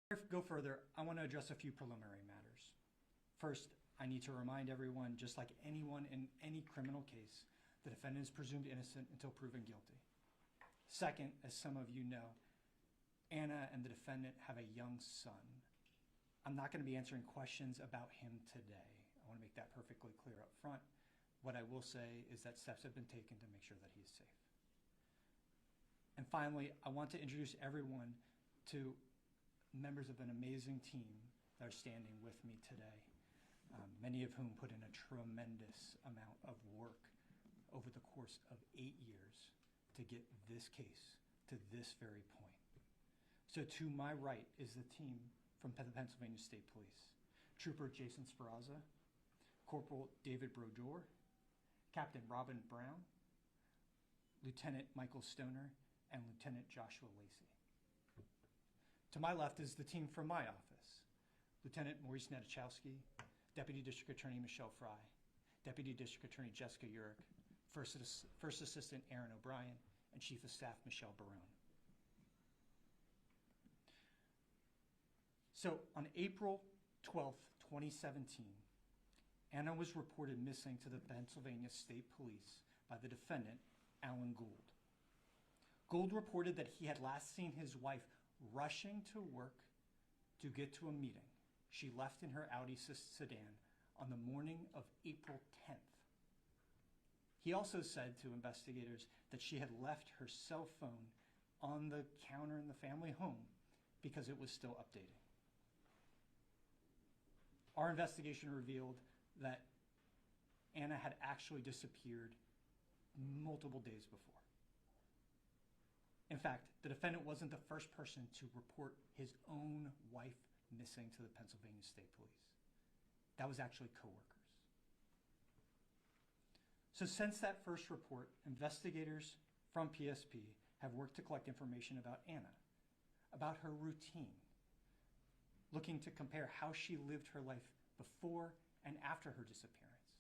Before I go further, I want to address a few preliminary matters. First, I need to remind everyone, just like anyone in any criminal case, the defendant is presumed innocent until proven guilty. Second, as some of you know, Anna and the defendant have a young son. I'm not going to be answering questions about him today. I want to make that perfectly clear up front. What I will say is that steps have been taken to make sure that he is safe. And finally, I want to introduce everyone to members of an amazing team that are standing with me today, many of whom put in a tremendous amount of work over the course of 8 years to get this case to this very point. So to my right is the team from the Pennsylvania State Police: Trooper Jason Sperazza, Corporal David Brodeur, Captain Robin Brown, Lieutenant Michael Stoner, and Lieutenant Joshua Lacey. To my left is the team from my office: Lieutenant Maurice Maciejewska, Deputy District Attorney Michelle Fry, Deputy District Attorney Jessica Urich, First Assistant Aaron O'Brien, and Chief of Staff Michelle Barone. So on April 12th, 2017, Anna was reported missing to the Pennsylvania State Police by the defendant, Allan Gould. Gould reported that he had last seen his wife rushing to work to get to a meeting she left in her Audi sedan on the morning of April 10th. He also said to investigators that she had left her cell phone on the counter in the family home because it was still updating. Our investigation revealed that Anna had actually disappeared multiple days before. In fact, the defendant wasn't the first person to report his own wife missing to the Pennsylvania State Police. That was actually coworkers. So since that first report, investigators from PSP have worked to collect information about Anna, about her routine, looking to compare how she lived her life before and after her disappearance.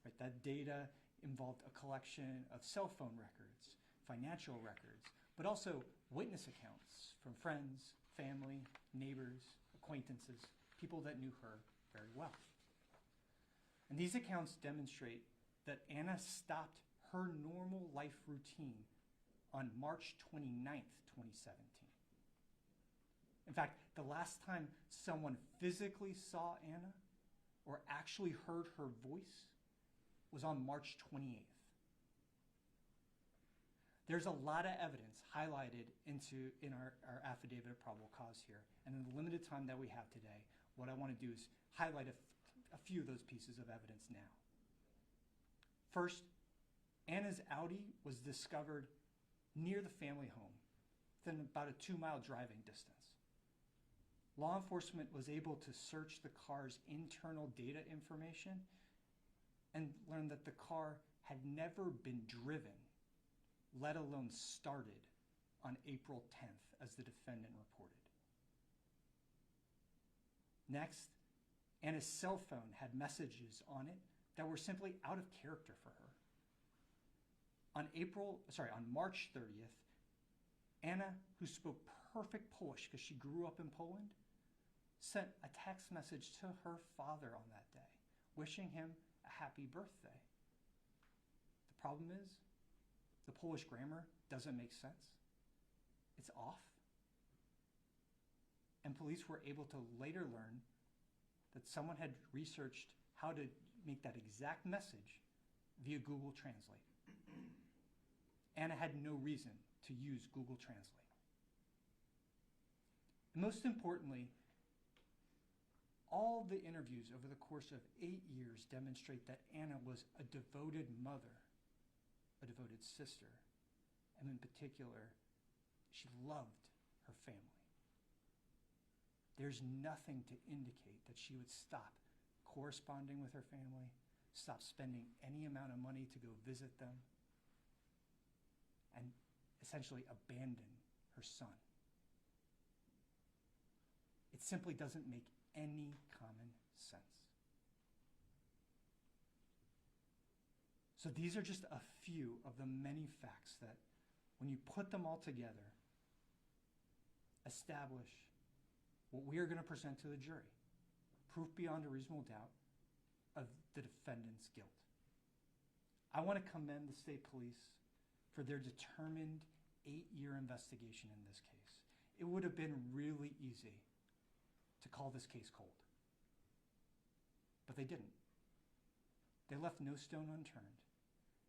Right? That data involved a collection of cell phone records, financial records, but also witness accounts from friends, family, neighbors, acquaintances, people that knew her very well. And these accounts demonstrate that Anna stopped her normal life routine on March 29th, 2017. In fact, the last time someone physically saw Anna or actually heard her voice was on March 28th. There's a lot of evidence highlighted in our affidavit of probable cause here. And in the limited time that we have today, what I want to do is highlight a few of those pieces of evidence now. First, Anna's Audi was discovered near the family home, within about a 2-mile driving distance. Law enforcement was able to search the car's internal data information and learned that the car had never been driven, let alone started, on April 10th, as the defendant reported. Next, Anna's cell phone had messages on it that were simply out of character for her. On March 30th, Anna, who spoke perfect Polish because she grew up in Poland, sent a text message to her father on that day, wishing him a happy birthday. The problem is, the Polish grammar doesn't make sense. It's off. And police were able to later learn that someone had researched how to make that exact message via Google Translate. Anna had no reason to use Google Translate. And most importantly, all the interviews over the course of 8 years demonstrate that Anna was a devoted mother, a devoted sister, and in particular, she loved her family. There's nothing to indicate that she would stop corresponding with her family, stop spending any amount of money to go visit them, and essentially abandon her son. It simply doesn't make any common sense. So these are just a few of the many facts that, when you put them all together, establish what we are going to present to the jury, proof beyond a reasonable doubt of the defendant's guilt. I want to commend the state police for their determined 8-year investigation in this case. It would have been really easy to call this case cold, but they didn't. They left no stone unturned.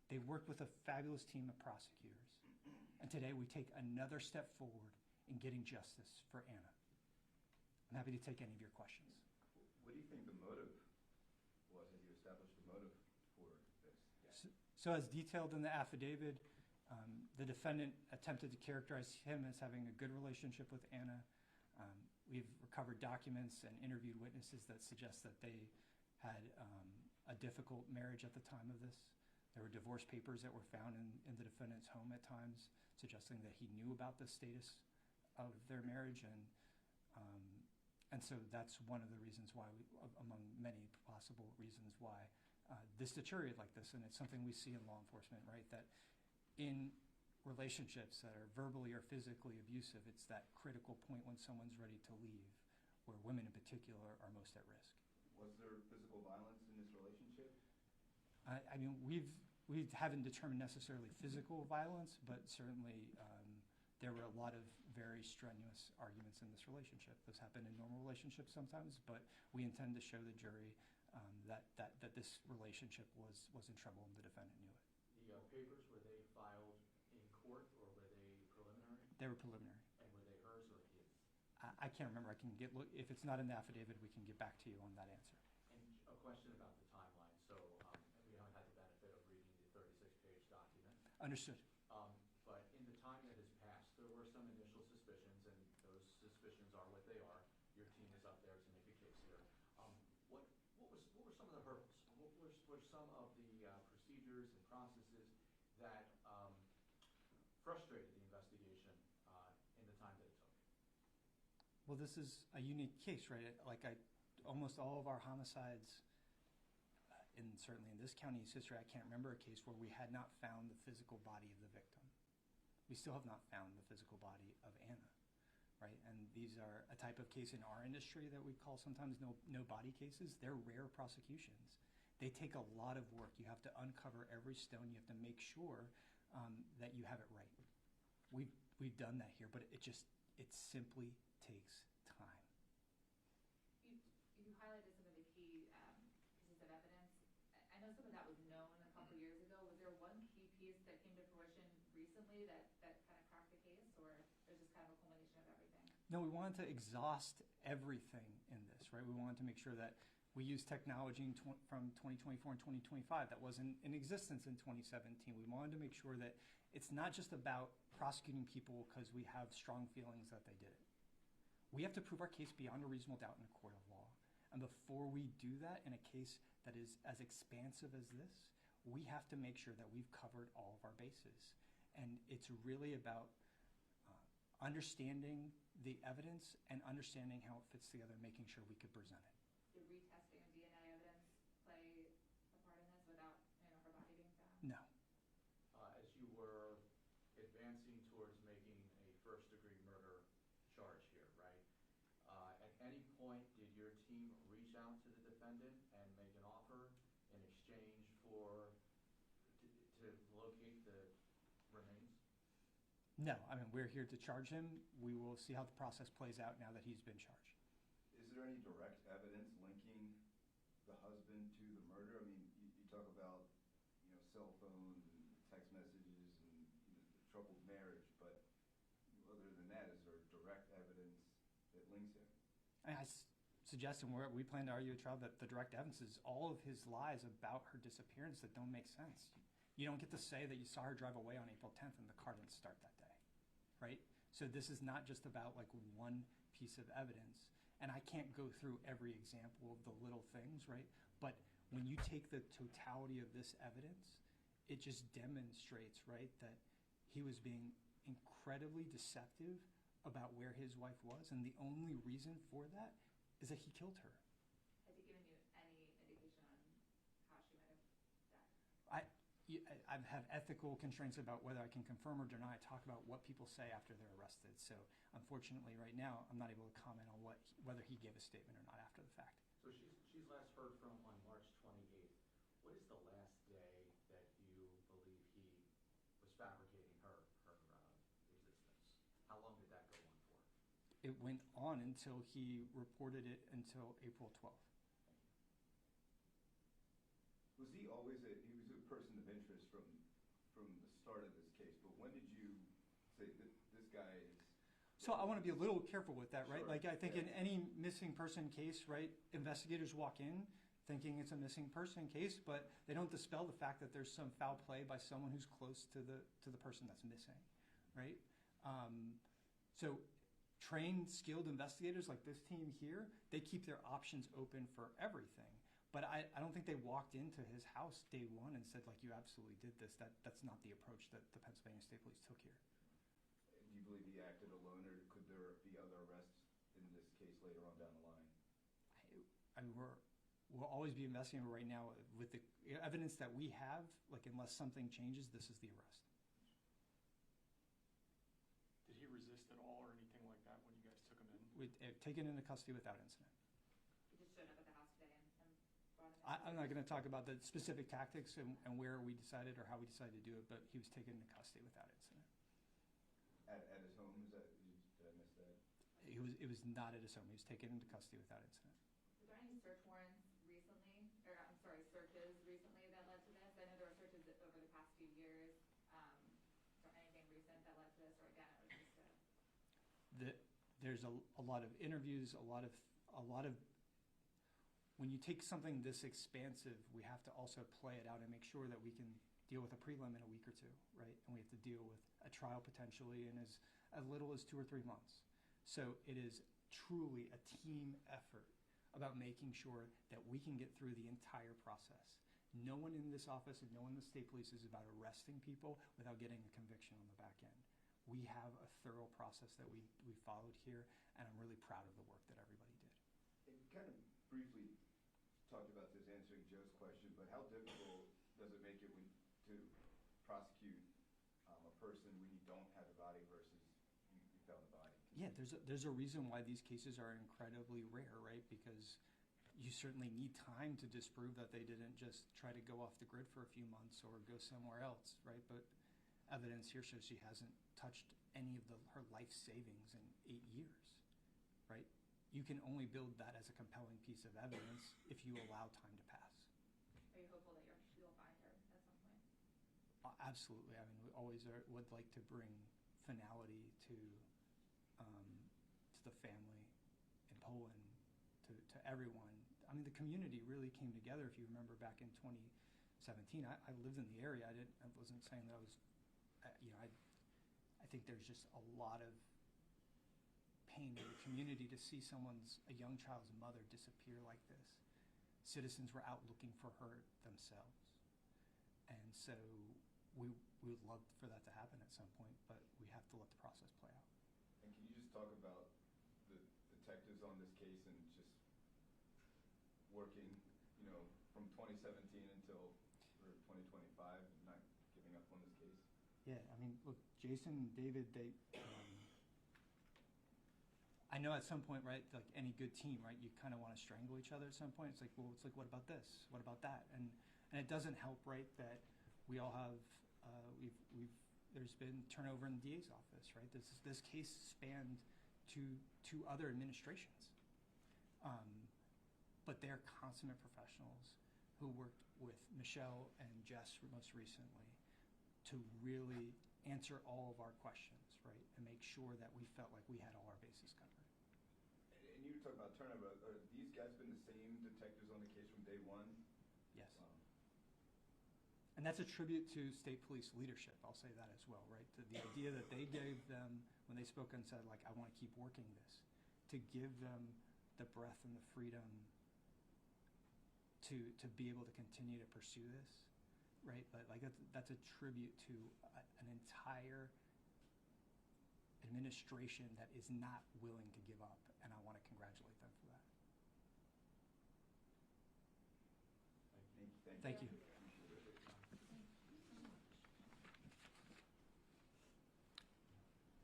They worked with a fabulous team of prosecutors. And today we take another step forward in getting justice for Anna. I'm happy to take any of your questions. What do you think the motive was? Have you established the motive for this? So as detailed in the affidavit, the defendant attempted to characterize him as having a good relationship with Anna. We've recovered documents and interviewed witnesses that suggest that they had a difficult marriage at the time of this. There were divorce papers that were found in the defendant's home at times, suggesting that he knew about the status of their marriage, and so that's one of the reasons why, among many possible reasons why this deteriorated like this. And it's something we see in law enforcement, right? That in relationships that are verbally or physically abusive, it's that critical point when someone's ready to leave, where women in particular are most at risk. Was there physical violence in this relationship? I mean, we haven't determined necessarily physical violence, but certainly there were a lot of very strenuous arguments in this relationship. Those happen in normal relationships sometimes, but we intend to show the jury that this relationship was in trouble and the defendant knew it. The papers, were they filed in court or were they preliminary? They were preliminary. And were they hers or his? I can't remember. Look, if it's not in the affidavit, we can get back to you on that answer. And a question about the timeline. So we haven't had the benefit of reading the 36-page document. Understood. But in the time that has passed, there were some initial suspicions, and those suspicions are what they are. Your team is up there to make a case here. What were some of the hurdles? What were some of the procedures and processes that frustrated the investigation in the time that it took? Well, this is a unique case, right? Almost all of our homicides, and certainly in this county's history, I can't remember a case where we had not found the physical body of the victim. We still have not found the physical body of Anna, right? And these are a type of case in our industry that we call sometimes no body cases. They're rare prosecutions. They take a lot of work. You have to uncover every stone. You have to make sure that you have it right. We've done that here, but it simply takes time. You highlighted some of the key pieces of evidence. I know some of that was known a couple years ago. Was there one key piece that came to fruition recently that kind of cracked the case, or was just kind of a culmination of everything? No, we wanted to exhaust everything in this, right? We wanted to make sure that we use technology from 2024 and 2025 that wasn't in existence in 2017. We wanted to make sure that it's not just about prosecuting people because we have strong feelings that they did it. We have to prove our case beyond a reasonable doubt in a court of law. And before we do that in a case that is as expansive as this, we have to make sure that we've covered all of our bases. And it's really about understanding the evidence and understanding how it fits together and making sure we could present it. Did retesting of DNA evidence play a part in this without her body being found? No. As you were advancing towards making a first-degree murder charge here, right? At any point, did your team reach out to the defendant and make an offer in exchange to locate the remains? No. I mean, we're here to charge him. We will see how the process plays out now that he's been charged. Is there any direct evidence linking the husband to the murder? I mean, you talk about, cell phones and text messages and the troubled marriage, but other than that, is there direct evidence that links him? I suggest, and we plan to argue a trial, that the direct evidence is all of his lies about her disappearance that don't make sense. You don't get to say that you saw her drive away on April 10th and the car didn't start that day, right? So this is not just about one piece of evidence. And I can't go through every example of the little things, right? But when you take the totality of this evidence, it just demonstrates, right, that he was being incredibly deceptive about where his wife was. And the only reason for that is that he killed her. Has he given you any indication on how she might have died? I have ethical constraints about whether I can confirm or deny. I talk about what people say after they're arrested. So unfortunately, right now, I'm not able to comment on what whether he gave a statement or not after the fact. So she's last heard from on March 28th. What is the last day that you believe he was fabricating her existence? How long did that go on for? It went on until he reported it until April 12th. Was he always he was a person of interest from the start of this case, but when did you say that this guy is? So I want to be a little careful with that, right? Sure, Like I think yeah. in any missing person case, right, investigators walk in thinking it's a missing person case, but they don't dispel the fact that there's some foul play by someone who's close to the person that's missing, right? So trained, skilled investigators like this team here, they keep their options open for everything. But I don't think they walked into his house day one and said, like, you absolutely did this. That's not the approach that the Pennsylvania State Police took here. Do you believe he acted alone, or could there be other arrests in this case later on down the line? I mean, we'll always be investigating, but right now with the evidence that we have, like, unless something changes, this is the arrest. Did he resist at all or anything like that when you guys took him in? Taken into custody without incident. He just showed up at the house today and brought him in. I'm not going to talk about the specific tactics and where we decided or how we decided to do it, but he was taken into custody without incident. At his home, did I miss that? It was not at his home. He was taken into custody without incident. Was there any search warrants recently, or I'm sorry, searches recently that led to this? I know there were searches over the past few years. Is there anything recent that led to this, or again, it was just There's a lot of interviews, a lot of when you take something this expansive, we have to also play it out and make sure that we can deal with a prelim in a week or two, right? And we have to deal with a trial potentially in as little as 2 or 3 months. So it is truly a team effort about making sure that we can get through the entire process. No one in this office and no one in the state police is about arresting people without getting a conviction on the back end. We have a thorough process that we followed here, and I'm really proud of the work that everybody did. And you kind of briefly talked about this answering Joe's question, but how difficult does it make it to prosecute a person when you don't have a body versus you found a body? Yeah, there's a reason why these cases are incredibly rare, right? Because you certainly need time to disprove that they didn't just try to go off the grid for a few months or go somewhere else, right? But evidence here shows she hasn't touched any of her life savings in 8 years, right? You can only build that as a compelling piece of evidence if you allow time to pass. Are you hopeful that you'll find her at some point? Absolutely. I mean, we always would like to bring finality to the family in Poland, to everyone. I mean, the community really came together. If you remember back in 2017, I lived in the area. I wasn't saying that I was, I think there's just a lot of pain in the community to see a young child's mother disappear like this. Citizens were out looking for her themselves. And so we would love for that to happen at some point, but we have to let the process play out. And can you just talk about the detectives on this case and just working, from 2017 until 2025 and not giving up on this case? Yeah, I mean, look, Jason and David, I know at some point, right, like any good team, right, you kind of want to strangle each other at some point. It's like, well, what about this? What about that? And it doesn't help, right, that we all have, there's been turnover in the DA's office, right? This case spanned two other administrations. But they're consummate professionals who worked with Michelle and Jess most recently to really answer all of our questions, right, and make sure that we felt like we had all our bases covered. And you talk about turnover. Are these guys been the same detectives on the case from day one? Yes. And that's a tribute to state police leadership. I'll say that as well, right? The idea that they gave them when they spoke and said, like, I want to keep working this, to give them the breath and the freedom to be able to continue to pursue this, right? But like that's a tribute to an entire administration that is not willing to give up, and I want to congratulate them for that. Thank you.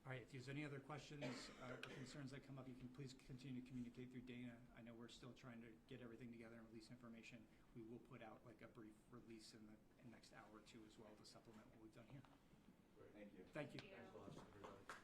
All right. right, if there's any other questions or concerns that come up, you can please continue to communicate through Dana. I know we're still trying to get everything together and release information. We will put out like a brief release in the next hour or two as well to supplement what we've done here. Great. Thank you. Thank you. Thank you. Thanks a lot, everybody.